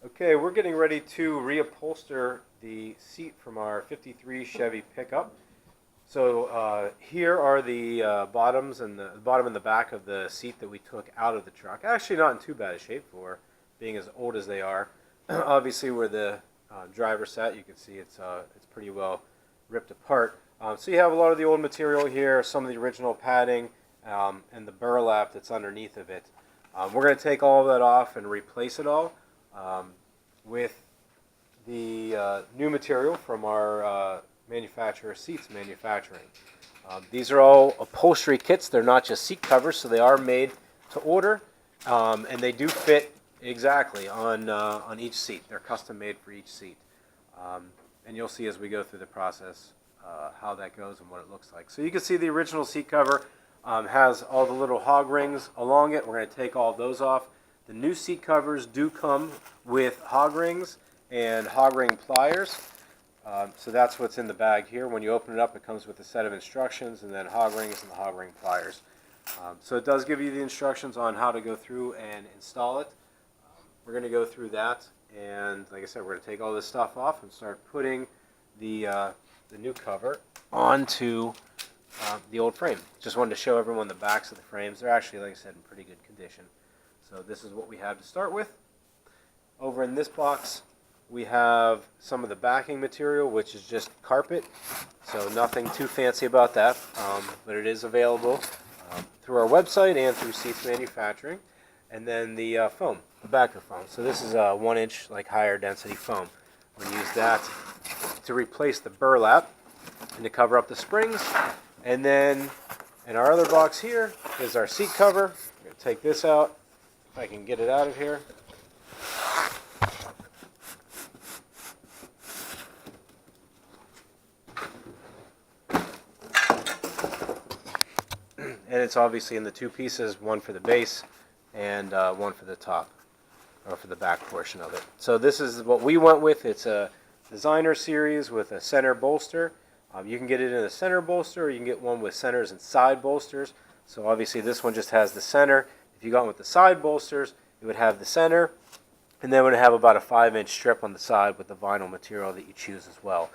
Okay, we're getting ready to reupholster the seat from our 53 Chevy pickup. So here are the bottoms and the bottom and the back of the seat that we took out of the truck. Actually not in too bad a shape for being as old as they are. Obviously where the driver sat, you can see it's pretty well ripped apart. So you have a lot of the old material here, some of the original padding, and the burlap that's underneath of it. We're going to take all of that off and replace it all with the new material from our manufacturer, Seats Manufacturing. These are all upholstery kits. They're not just seat covers, so they are made to order, and they do fit exactly on each seat. They're custom made for each seat, and you'll see as we go through the process how that goes and what it looks like. So you can see the original seat cover has all the little hog rings along it. We're going to take all of those off. The new seat covers do come with hog rings and hog ring pliers. So that's what's in the bag here. When you open it up, it comes with a set of instructions and then hog rings and the hog ring pliers. So it does give you the instructions on how to go through and install it. We're going to go through that, and like I said, we're going to take all this stuff off and start putting the new cover onto the old frame. Just wanted to show everyone the backs of the frames. They're actually, like I said, in pretty good condition. So this is what we have to start with. Over in this box, we have some of the backing material, which is just carpet. So nothing too fancy about that, but it is available through our website and through Seats Manufacturing. And then the foam, the backer foam. So this is a 1-inch, like higher density foam. We're going to use that to replace the burlap and to cover up the springs. And then in our other box here is our seat cover. I'm going to take this out, if I can get it out of here. And it's obviously in the two pieces, one for the base and one for the top, or for the back portion of it. So this is what we went with. It's a designer series with a center bolster. You can get it in a center bolster, or you can get one with centers and side bolsters. So obviously this one just has the center. If you got one with the side bolsters, it would have the center, and then it would have about a 5-inch strip on the side with the vinyl material that you choose as well.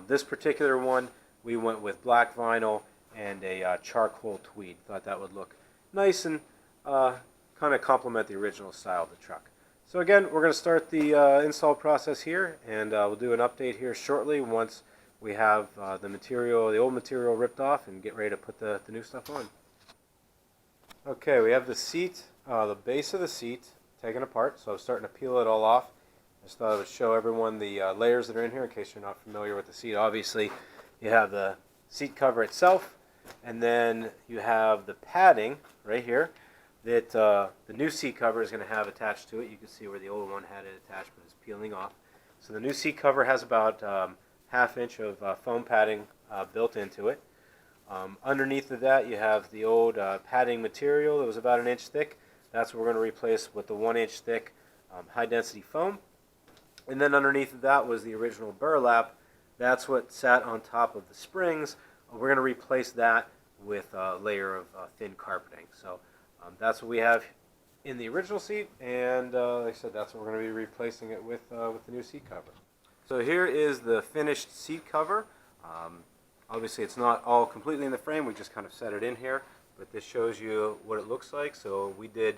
This particular one, we went with black vinyl and a charcoal tweed. Thought that would look nice and kind of complement the original style of the truck. So again, we're going to start the install process here, and we'll do an update here shortly once we have the material, the old material ripped off, and get ready to put the new stuff on. Okay, we have the seat, the base of the seat taken apart, so I'm starting to peel it all off. Just thought I would show everyone the layers that are in here in case you're not familiar with the seat. Obviously, you have the seat cover itself, and then you have the padding right here that the new seat cover is going to have attached to it. You can see where the old one had it attached, but it's peeling off. So the new seat cover has about ½ inch of foam padding built into it. Underneath of that, you have the old padding material that was about 1 inch thick. That's what we're going to replace with the 1-inch thick high-density foam. And then underneath of that was the original burlap. That's what sat on top of the springs. We're going to replace that with a layer of thin carpeting. So that's what we have in the original seat, and like I said, that's what we're going to be replacing it with the new seat cover. So here is the finished seat cover. Obviously it's not all completely in the frame, we just kind of set it in here, but this shows you what it looks like. So we did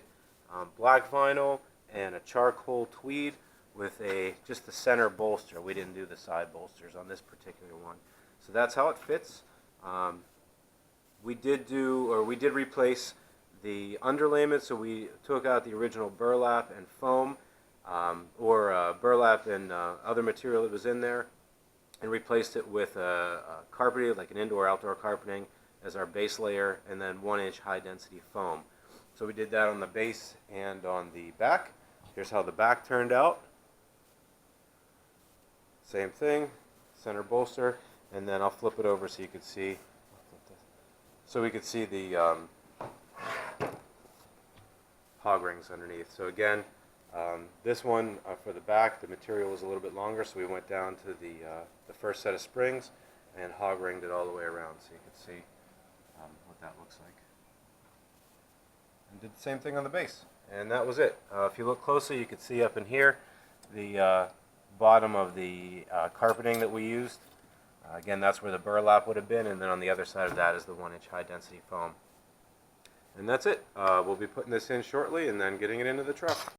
black vinyl and a charcoal tweed with just the center bolster. We didn't do the side bolsters on this particular one. So that's how it fits. We did replace the underlayment, so we took out the original burlap and foam, or burlap and other material that was in there, and replaced it with a carpeting, like an indoor-outdoor carpeting, as our base layer, and then 1-inch high-density foam. So we did that on the base and on the back. Here's how the back turned out. Same thing, center bolster, and then I'll flip it over so you can see. So we could see the hog rings underneath. So again, this one for the back, the material was a little bit longer, so we went down to the first set of springs and hog ringed it all the way around, so you can see what that looks like. And did the same thing on the base, and that was it. If you look closely, you can see up in here the bottom of the carpeting that we used. Again, that's where the burlap would have been, and then on the other side of that is the 1-inch high-density foam. And that's it. We'll be putting this in shortly and then getting it into the truck.